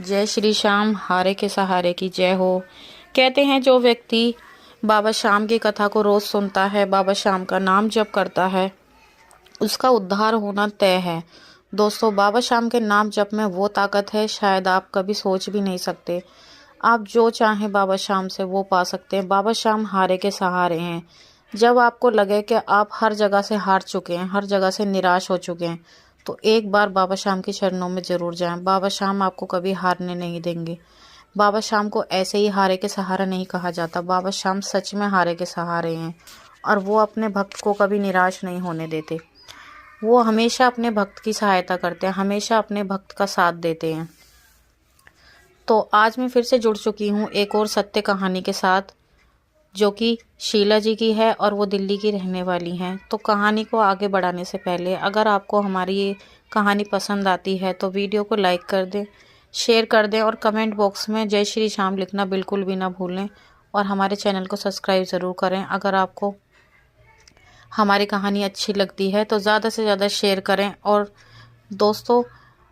जय श्री श्याम, हारे के सहारे की जय हो। कहते हैं जो व्यक्ति बाबा श्याम की कथा को रोज सुनता है, बाबा श्याम का नाम जप करता है, उसका उद्धार होना तय है। दोस्तों, बाबा श्याम के नाम जप में वो ताकत है शायद आप कभी सोच भी नहीं सकते। आप जो चाहें बाबा श्याम से वो पा सकते हैं। बाबा श्याम हारे के सहारे हैं। जब आपको लगे कि आप हर जगह से हार चुके हैं, हर जगह से निराश हो चुके हैं, तो एक बार बाबा श्याम के चरणों में ज़रूर जाएं। बाबा श्याम आपको कभी हारने नहीं देंगे। बाबा श्याम को ऐसे ही हारे के सहारा नहीं कहा जाता। बाबा श्याम सच में हारे के सहारे हैं और वो अपने भक्त को कभी निराश नहीं होने देते। वो हमेशा अपने भक्त की सहायता करते हैं, हमेशा अपने भक्त का साथ देते हैं। तो आज मैं फिर से जुड़ चुकी हूँ एक और सत्य कहानी के साथ, जो कि शीला जी की है और वो दिल्ली की रहने वाली हैं। तो कहानी को आगे बढ़ाने से पहले अगर आपको हमारी ये कहानी पसंद आती है तो वीडियो को लाइक कर दें, शेयर कर दें और कमेंट बॉक्स में जय श्री श्याम लिखना बिल्कुल भी ना भूलें। और हमारे चैनल को सब्सक्राइब ज़रूर करें। अगर आपको हमारी कहानी अच्छी लगती है तो ज़्यादा से ज़्यादा शेयर करें। और दोस्तों,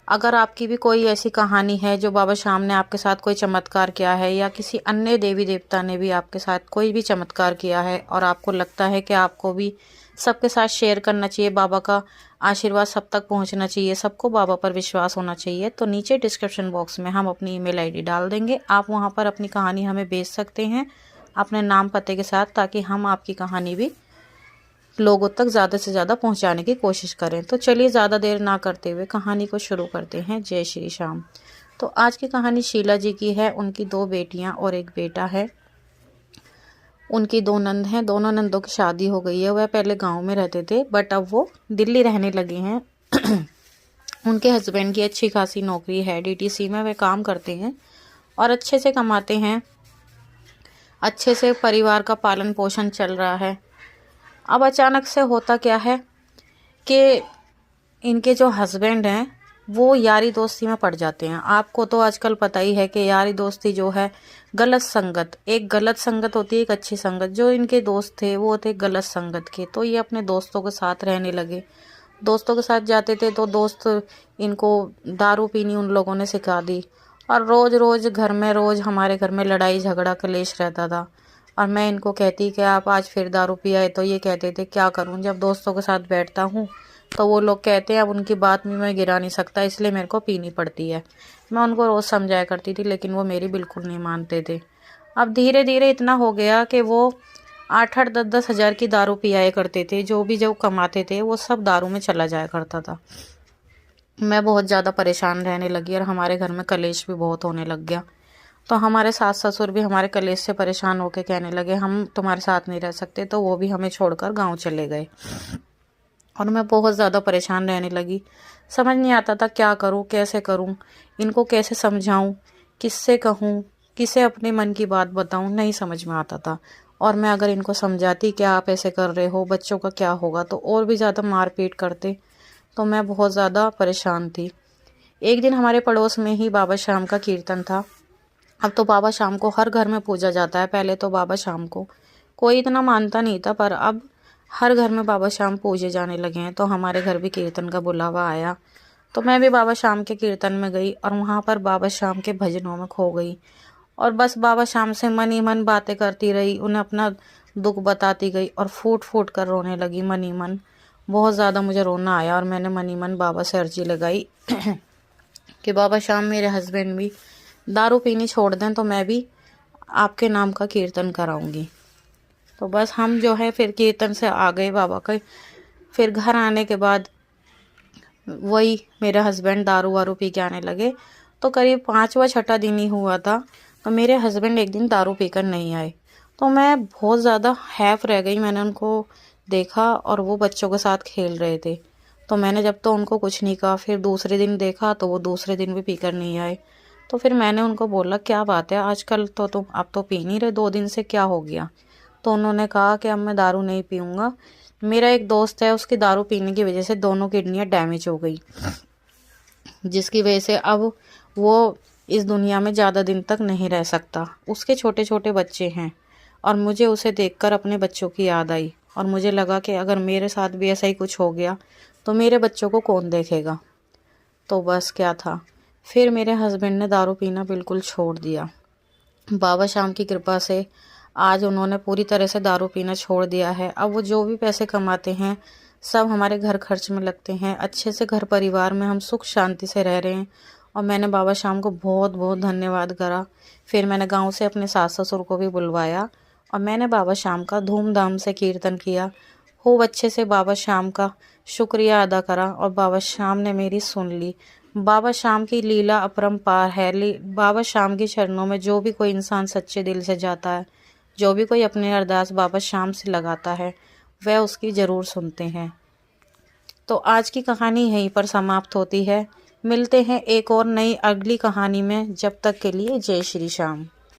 अगर आपकी भी कोई ऐसी कहानी है जो बाबा श्याम ने आपके साथ कोई चमत्कार किया है या किसी अन्य देवी देवता ने भी आपके साथ कोई भी चमत्कार किया है और आपको लगता है कि आपको भी सबके साथ शेयर करना चाहिए, बाबा का आशीर्वाद सब तक पहुंचना चाहिए, सबको बाबा पर विश्वास होना चाहिए, तो नीचे डिस्क्रिप्शन बॉक्स में हम अपनी ईमेल आईडी डाल देंगे। आप वहां पर अपनी कहानी हमें भेज सकते हैं अपने नाम पते के साथ, ताकि हम आपकी कहानी भी लोगों तक ज़्यादा से ज़्यादा पहुंचाने की कोशिश करें। तो चलिए ज़्यादा देर ना करते हुए कहानी को शुरू करते हैं। जय श्री श्याम। तो आज की कहानी शीला जी की है। उनकी 2 बेटियां और 1 बेटा है। उनकी 2 नंद हैं। दोनों नंदों की शादी हो गई है। वह पहले गांव में रहते थे बट अब वो दिल्ली रहने लगे हैं। उनके हस्बैंड की अच्छी खासी नौकरी है, DTC में वह काम करते हैं और अच्छे से कमाते हैं। अच्छे से परिवार का पालन पोषण चल रहा है। अब अचानक से होता क्या है कि इनके जो हस्बैंड हैं वो यारी दोस्ती में पड़ जाते हैं। आपको तो आजकल पता ही है कि यारी दोस्ती जो है, गलत संगत, एक गलत संगत होती है, एक अच्छी संगत। जो इनके दोस्त थे वो थे गलत संगत के, तो ये अपने दोस्तों के साथ रहने लगे। दोस्तों के साथ जाते थे तो दोस्त इनको दारू पीनी उन लोगों ने सिखा दी और रोज़ रोज़ घर में, रोज़ हमारे घर में लड़ाई झगड़ा कलेश रहता था। और मैं इनको कहती कि आप आज फिर दारू पिया है, तो ये कहते थे क्या करूं, जब दोस्तों के साथ बैठता हूं तो वो लोग कहते हैं अब उनकी बात में मैं गिरा नहीं सकता, इसलिए मेरे को पीनी पड़ती है। मैं उनको रोज़ समझाया करती थी लेकिन वो मेरी बिल्कुल नहीं मानते थे। अब धीरे धीरे इतना हो गया कि वो 8-8, 10-10 हज़ार की दारू पियाए करते थे। जो भी जो कमाते थे वो सब दारू में चला जाया करता था। मैं बहुत ज़्यादा परेशान रहने लगी और हमारे घर में कलेश भी बहुत होने लग गया। तो हमारे सास ससुर भी हमारे कलेश से परेशान होकर कहने लगे हम तुम्हारे साथ नहीं रह सकते, तो वो भी हमें छोड़कर गांव चले गए। और मैं बहुत ज़्यादा परेशान रहने लगी। समझ नहीं आता था क्या करूं, कैसे करूं, इनको कैसे समझाऊं, किससे कहूं, किसे अपने मन की बात बताऊं, नहीं समझ में आता था। और मैं अगर इनको समझाती कि आप ऐसे कर रहे हो, बच्चों का क्या होगा, तो और भी ज़्यादा मारपीट करते। तो मैं बहुत ज़्यादा परेशान थी। एक दिन हमारे पड़ोस में ही बाबा श्याम का कीर्तन था। अब तो बाबा श्याम को हर घर में पूजा जाता है। पहले तो बाबा श्याम को कोई इतना मानता नहीं था, पर अब हर घर में बाबा श्याम पूजे जाने लगे हैं। तो हमारे घर भी कीर्तन का बुलावा आया, तो मैं भी बाबा श्याम के कीर्तन में गई और वहाँ पर बाबा श्याम के भजनों में खो गई। और बस बाबा श्याम से मन ही मन बातें करती रही, उन्हें अपना दुख बताती गई और फूट फूट कर रोने लगी मन ही मन। बहुत ज़्यादा मुझे रोना आया और मैंने मन ही मन बाबा से अर्जी लगाई कि बाबा श्याम, मेरे हस्बैंड भी दारू पीनी छोड़ दें तो मैं भी आपके नाम का कीर्तन कराऊंगी। तो बस हम जो है फिर कीर्तन से आ गए बाबा के। फिर घर आने के बाद वही मेरे हस्बैंड दारू वारू पी के आने लगे। तो करीब 5वां-6वां दिन ही हुआ था, तो मेरे हस्बैंड एक दिन दारू पीकर नहीं आए। तो मैं बहुत ज़्यादा हैफ रह गई। मैंने उनको देखा और वो बच्चों के साथ खेल रहे थे। तो मैंने जब तो उनको कुछ नहीं कहा। फिर दूसरे दिन देखा तो वो दूसरे दिन भी पीकर नहीं आए। तो फिर मैंने उनको बोला क्या बात है, आजकल तो तुम अब तो पी नहीं रहे, 2 दिन से क्या हो गया। तो उन्होंने कहा कि अब मैं दारू नहीं पीऊँगा। मेरा एक दोस्त है, उसकी दारू पीने की वजह से दोनों किडनियाँ डैमेज हो गई, जिसकी वजह से अब वो इस दुनिया में ज़्यादा दिन तक नहीं रह सकता। उसके छोटे छोटे बच्चे हैं और मुझे उसे देखकर अपने बच्चों की याद आई और मुझे लगा कि अगर मेरे साथ भी ऐसा ही कुछ हो गया तो मेरे बच्चों को कौन देखेगा। तो बस क्या था, फिर मेरे हस्बैंड ने दारू पीना बिल्कुल छोड़ दिया। बाबा श्याम की कृपा से आज उन्होंने पूरी तरह से दारू पीना छोड़ दिया है। अब वो जो भी पैसे कमाते हैं सब हमारे घर खर्च में लगते हैं। अच्छे से घर परिवार में हम सुख शांति से रह रहे हैं। और मैंने बाबा श्याम को बहुत बहुत धन्यवाद करा। फिर मैंने गांव से अपने सास ससुर को भी बुलवाया और मैंने बाबा श्याम का धूमधाम से कीर्तन किया। खूब अच्छे से बाबा श्याम का शुक्रिया अदा करा और बाबा श्याम ने मेरी सुन ली। बाबा श्याम की लीला अपरंपार है। बाबा श्याम के चरणों में जो भी कोई इंसान सच्चे दिल से जाता है, जो भी कोई अपनी अरदास बाबा श्याम से लगाता है, वह उसकी ज़रूर सुनते हैं। तो आज की कहानी यहीं पर समाप्त होती है। मिलते हैं एक और नई अगली कहानी में। जब तक के लिए जय श्री श्याम।